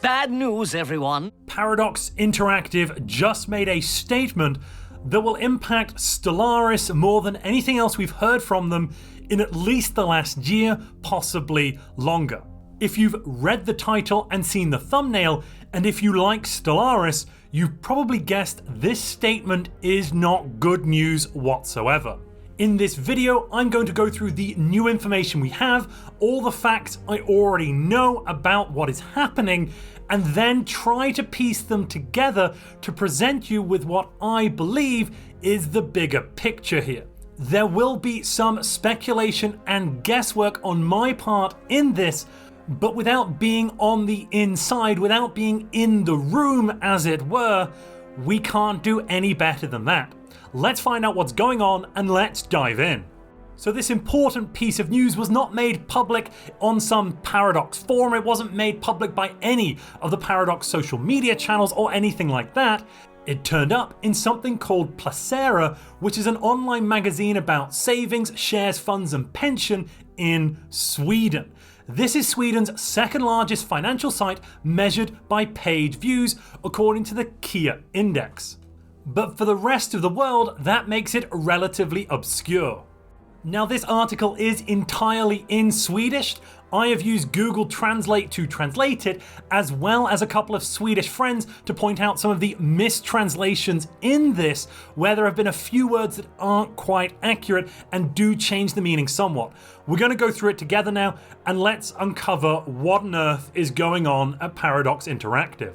Bad news, everyone. Paradox Interactive just made a statement that will impact Stellaris more than anything else we've heard from them in at least the last year, possibly longer. If you've read the title and seen the thumbnail, and if you like Stellaris, you've probably guessed this statement is not good news whatsoever. In this video, I'm going to go through the new information we have, all the facts I already know about what is happening, and then try to piece them together to present you with what I believe is the bigger picture here. There will be some speculation and guesswork on my part in this, but without being on the inside, without being in the room as it were, we can't do any better than that. Let's find out what's going on and let's dive in. So this important piece of news was not made public on some Paradox forum, it wasn't made public by any of the Paradox social media channels or anything like that. It turned up in something called Placera, which is an online magazine about savings, shares, funds and pension in Sweden. This is Sweden's second largest financial site measured by page views according to the Kia index. But for the rest of the world, that makes it relatively obscure. Now this article is entirely in Swedish. I have used Google Translate to translate it, as well as a couple of Swedish friends to point out some of the mistranslations in this, where there have been a few words that aren't quite accurate and do change the meaning somewhat. We're going to go through it together now, and let's uncover what on earth is going on at Paradox Interactive.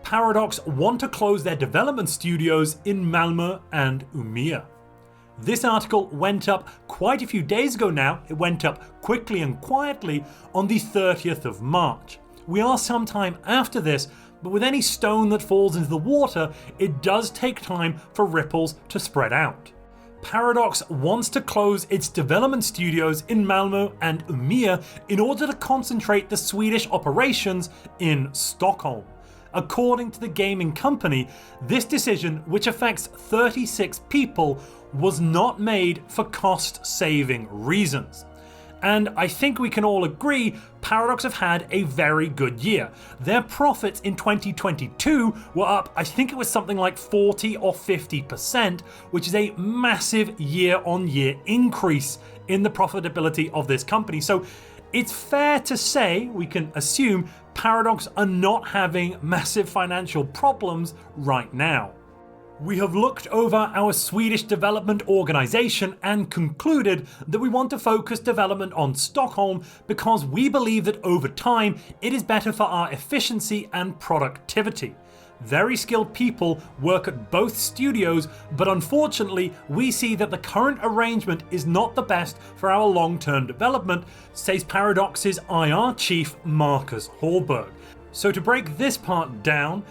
Paradox want to close their development studios in Malmö and Umeå. This article went up quite a few days ago now. It went up quickly and quietly on the 30th of March. We are some time after this, but with any stone that falls into the water, it does take time for ripples to spread out. Paradox wants to close its development studios in Malmö and Umeå in order to concentrate the Swedish operations in Stockholm. According to the gaming company, this decision, which affects 36 people, was not made for cost-saving reasons. And I think we can all agree Paradox have had a very good year. Their profits in 2022 were up, I think it was something like 40 or 50%, which is a massive year-on-year increase in the profitability of this company. So it's fair to say, we can assume, Paradox are not having massive financial problems right now. We have looked over our Swedish development organization and concluded that we want to focus development on Stockholm because we believe that over time it is better for our efficiency and productivity. Very skilled people work at both studios, but unfortunately we see that the current arrangement is not the best for our long-term development, says Paradox's IR chief Marcus Hallberg. So to break this part down,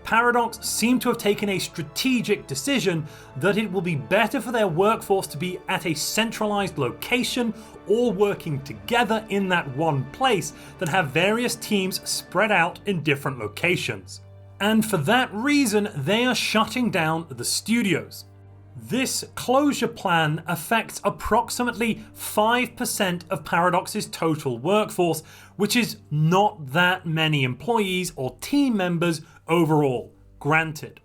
Paradox seem to have taken a strategic decision that it will be better for their workforce to be at a centralized location, all working together in that one place, than have various teams spread out in different locations. And for that reason, they are shutting down the studios. This closure plan affects approximately 5% of Paradox's total workforce, which is not that many employees or team members overall, granted.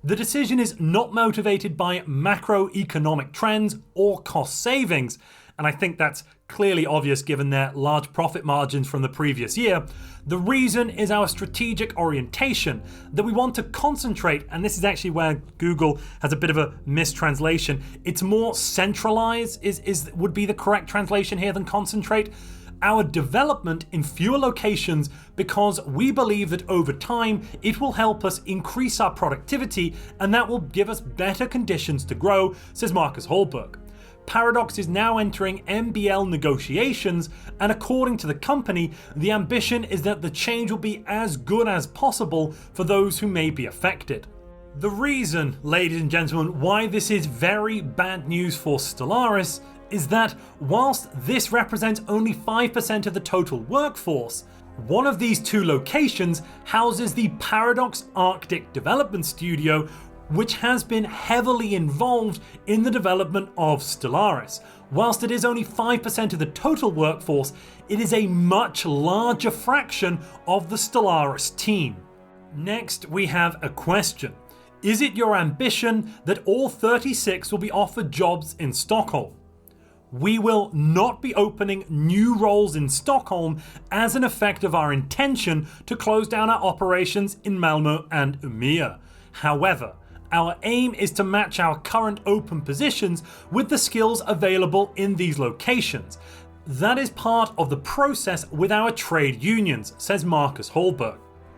The decision is not motivated by macroeconomic trends or cost savings, and I think that's clearly obvious given their large profit margins from the previous year. The reason is our strategic orientation, that we want to concentrate, and this is actually where Google has a bit of a mistranslation. It's more centralize would be the correct translation here than concentrate. Our development in fewer locations because we believe that over time it will help us increase our productivity and that will give us better conditions to grow, says Marcus Hallberg. Paradox is now entering MBL negotiations, and according to the company, the ambition is that the change will be as good as possible for those who may be affected. The reason, ladies and gentlemen, why this is very bad news for Stellaris is that whilst this represents only 5% of the total workforce, one of these two locations houses the Paradox Arctic Development Studio, which has been heavily involved in the development of Stellaris. Whilst it is only 5% of the total workforce, it is a much larger fraction of the Stellaris team. Next, we have a question. Is it your ambition that all 36 will be offered jobs in Stockholm? We will not be opening new roles in Stockholm as an effect of our intention to close down our operations in Malmö and Umeå. However, our aim is to match our current open positions with the skills available in these locations. That is part of the process with our trade unions, says Marcus Hallberg.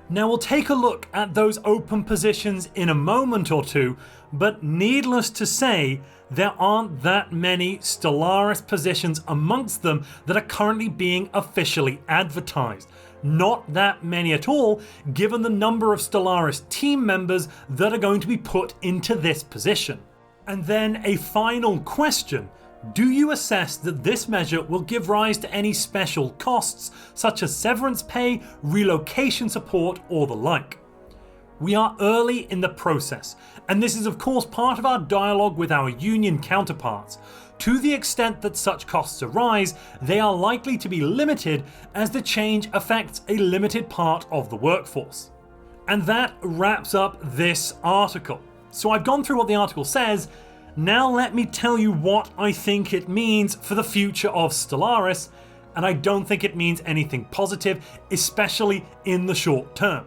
Now we'll take a look at those open positions in a moment or two, but needless to say, there aren't that many Stellaris positions amongst them that are currently being officially advertised. Not that many at all, given the number of Stellaris team members that are going to be put into this position. And then a final question. Do you assess that this measure will give rise to any special costs, such as severance pay, relocation support, or the like? We are early in the process, and this is of course part of our dialogue with our union counterparts. To the extent that such costs arise, they are likely to be limited as the change affects a limited part of the workforce. And that wraps up this article. So I've gone through what the article says. Now let me tell you what I think it means for the future of Stellaris, and I don't think it means anything positive, especially in the short term.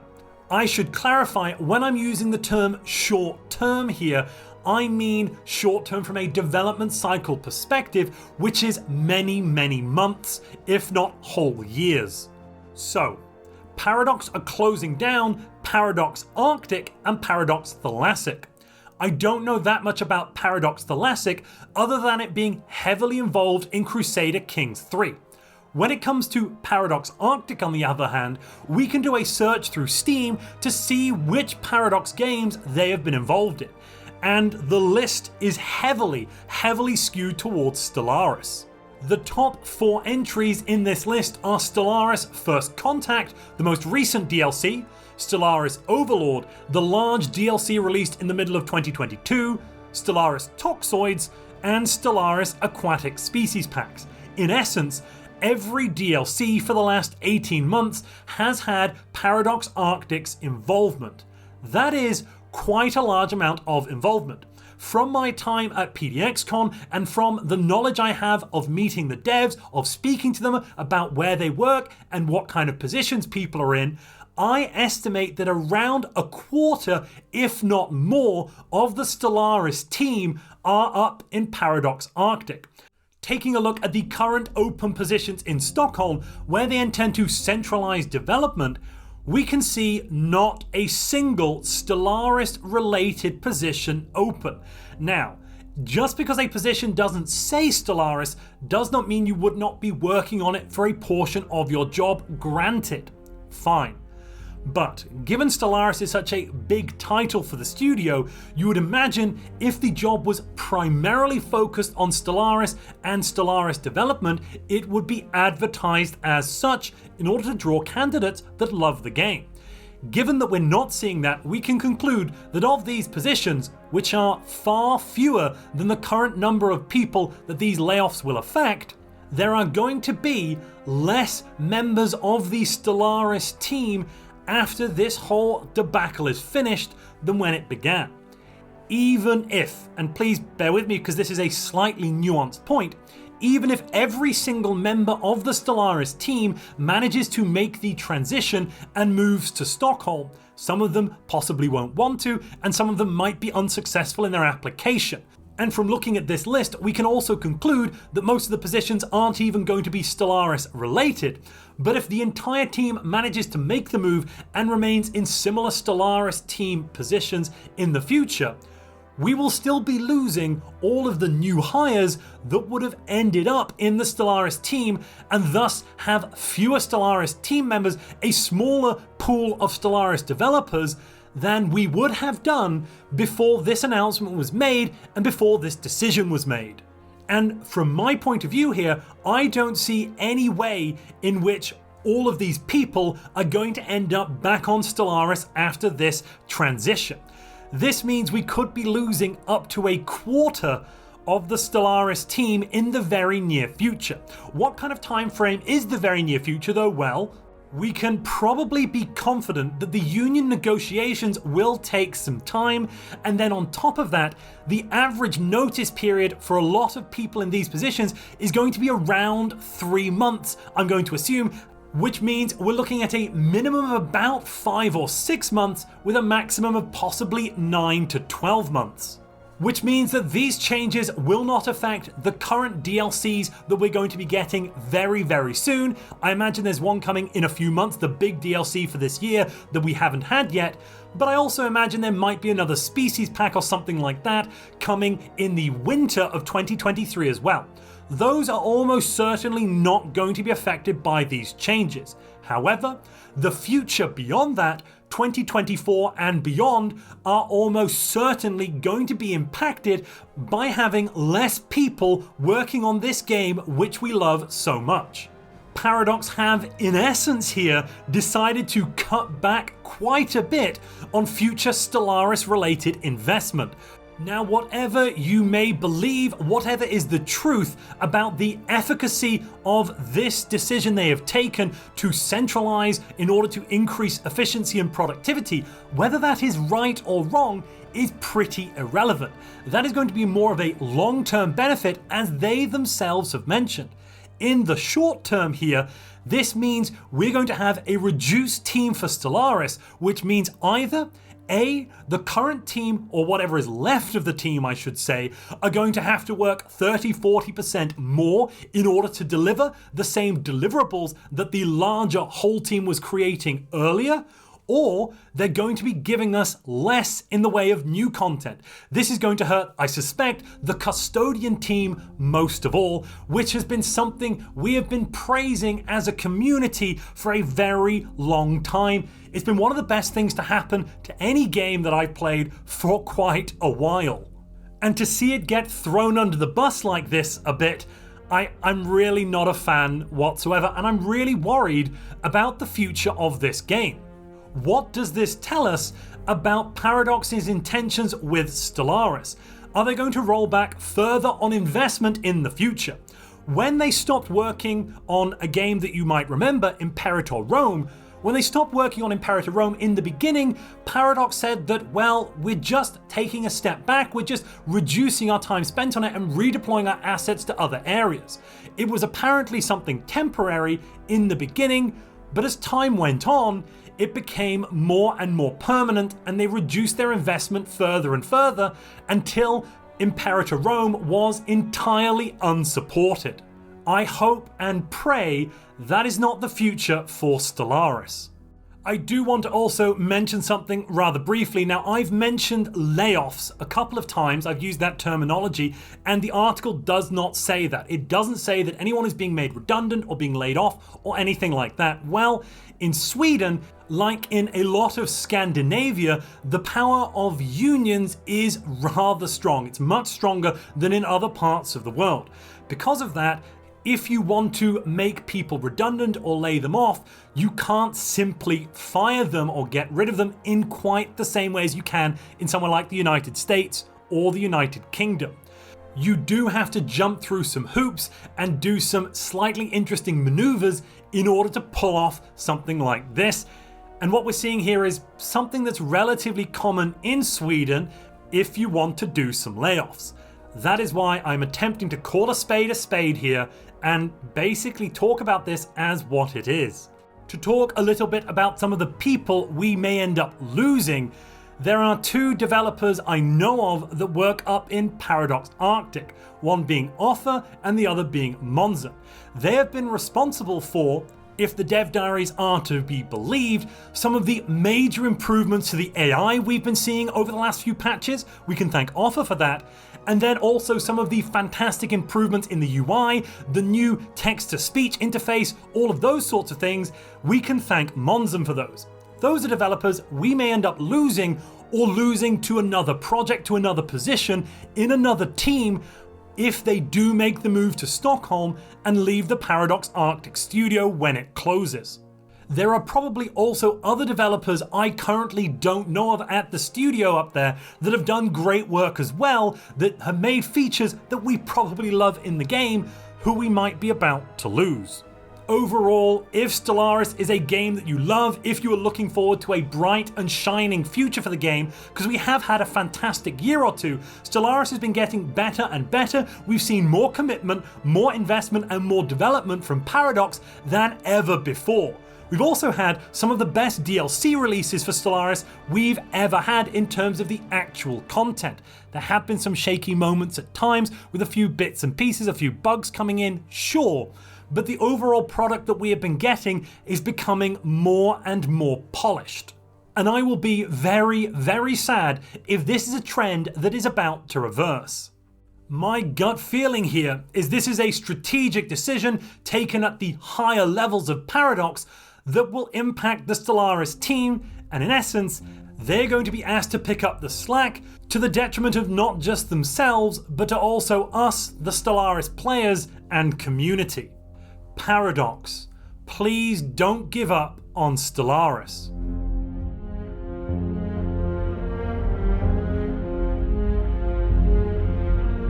I should clarify, when I'm using the term short term here, I mean short term from a development cycle perspective, which is many months, if not whole years. So, Paradox are closing down Paradox Arctic and Paradox Thalassic. I don't know that much about Paradox Thalassic other than it being heavily involved in Crusader Kings 3. When it comes to Paradox Arctic, on the other hand, we can do a search through Steam to see which Paradox games they have been involved in. And the list is heavily skewed towards Stellaris. The top 4 entries in this list are Stellaris First Contact, the most recent DLC, Stellaris Overlord, the large DLC released in the middle of 2022, Stellaris Toxoids, and Stellaris Aquatic Species Packs. In essence, every DLC for the last 18 months has had Paradox Arctic's involvement. That is quite a large amount of involvement. From my time at PDXCon and from the knowledge I have of meeting the devs, of speaking to them about where they work and what kind of positions people are in, I estimate that around a quarter, if not more, of the Stellaris team are up in Paradox Arctic. Taking a look at the current open positions in Stockholm, where they intend to centralize development, we can see not a single Stellaris related position open. Now, just because a position doesn't say Stellaris does not mean you would not be working on it for a portion of your job, granted. Fine. But given Stellaris is such a big title for the studio, you would imagine if the job was primarily focused on Stellaris and Stellaris development, it would be advertised as such in order to draw candidates that love the game. Given that we're not seeing that, we can conclude that of these positions, which are far fewer than the current number of people that these layoffs will affect, there are going to be less members of the Stellaris team after this whole debacle is finished than when it began. Even if, and please bear with me because this is a slightly nuanced point, even if every single member of the Stellaris team manages to make the transition and moves to Stockholm, some of them possibly won't want to, and some of them might be unsuccessful in their application. And from looking at this list, we can also conclude that most of the positions aren't even going to be Stellaris related. But if the entire team manages to make the move and remains in similar Stellaris team positions in the future, we will still be losing all of the new hires that would have ended up in the Stellaris team and thus have fewer Stellaris team members, a smaller pool of Stellaris developers than we would have done before this announcement was made and before this decision was made. And from my point of view here, I don't see any way in which all of these people are going to end up back on Stellaris after this transition. This means we could be losing up to a quarter of the Stellaris team in the very near future. What kind of time frame is the very near future though? Well, we can probably be confident that the union negotiations will take some time, and then on top of that, the average notice period for a lot of people in these positions is going to be around 3 months, I'm going to assume, which means we're looking at a minimum of about 5 or 6 months with a maximum of possibly 9 to 12 months. Which means that these changes will not affect the current DLCs that we're going to be getting very, very soon. I imagine there's one coming in a few months, the big DLC for this year that we haven't had yet, but I also imagine there might be another species pack or something like that coming in the winter of 2023 as well. Those are almost certainly not going to be affected by these changes. However, the future beyond that, 2024 and beyond, are almost certainly going to be impacted by having less people working on this game which we love so much. Paradox have, in essence here, decided to cut back quite a bit on future Stellaris related investment. Now, whatever you may believe, whatever is the truth about the efficacy of this decision they have taken to centralize in order to increase efficiency and productivity, whether that is right or wrong is pretty irrelevant. That is going to be more of a long-term benefit, as they themselves have mentioned. In the short term here, this means we're going to have a reduced team for Stellaris, which means either the current team, or whatever is left of the team I should say, are going to have to work 30-40% more in order to deliver the same deliverables that the larger whole team was creating earlier, or they're going to be giving us less in the way of new content. This is going to hurt, I suspect, the custodian team most of all, which has been something we have been praising as a community for a very long time. It's been one of the best things to happen to any game that I've played for quite a while. And to see it get thrown under the bus like this a bit, I'm really not a fan whatsoever, and I'm really worried about the future of this game. What does this tell us about Paradox's intentions with Stellaris? Are they going to roll back further on investment in the future? When they stopped working on a game that you might remember, Imperator Rome, when they stopped working on Imperator Rome in the beginning, Paradox said that, well, we're just taking a step back, we're just reducing our time spent on it and redeploying our assets to other areas. It was apparently something temporary in the beginning, but as time went on, it became more and more permanent, and they reduced their investment further and further until Imperator Rome was entirely unsupported. I hope and pray that is not the future for Stellaris. I do want to also mention something rather briefly. Now, I've mentioned layoffs a couple of times. I've used that terminology, and the article does not say that. It doesn't say that anyone is being made redundant or being laid off or anything like that. Well, in Sweden, like in a lot of Scandinavia, the power of unions is rather strong. It's much stronger than in other parts of the world. Because of that, if you want to make people redundant or lay them off, you can't simply fire them or get rid of them in quite the same way as you can in somewhere like the United States or the United Kingdom. You do have to jump through some hoops and do some slightly interesting maneuvers in order to pull off something like this. And what we're seeing here is something that's relatively common in Sweden if you want to do some layoffs. That is why I'm attempting to call a spade here and basically talk about this as what it is. To talk a little bit about some of the people we may end up losing, there are 2 developers I know of that work up in Paradox Arctic, one being Offer and the other being Montu. They have been responsible for, if the dev diaries are to be believed, some of the major improvements to the AI we've been seeing over the last few patches. We can thank Offer for that. And then also some of the fantastic improvements in the UI, the new text-to-speech interface, all of those sorts of things. We can thank Montu for those. Those are developers we may end up losing, or losing to another project, to another position, in another team, if they do make the move to Stockholm and leave the Paradox Arctic studio when it closes. there are probably also other developers I currently don't know of at the studio up there that have done great work as well, that have made features that we probably love in the game, who we might be about to lose. Overall, if Stellaris is a game that you love, if you are looking forward to a bright and shining future for the game, because we have had a fantastic year or two, Stellaris has been getting better and better. We've seen more commitment, more investment, and more development from Paradox than ever before. We've also had some of the best DLC releases for Stellaris we've ever had in terms of the actual content. There have been some shaky moments at times with a few bits and pieces, a few bugs coming in, sure, but the overall product that we have been getting is becoming more and more polished. And I will be very, very sad if this is a trend that is about to reverse. My gut feeling here is this is a strategic decision taken at the higher levels of Paradox that will impact the Stellaris team, and in essence, they're going to be asked to pick up the slack to the detriment of not just themselves, but to also us, the Stellaris players and community. Paradox, please don't give up on Stellaris.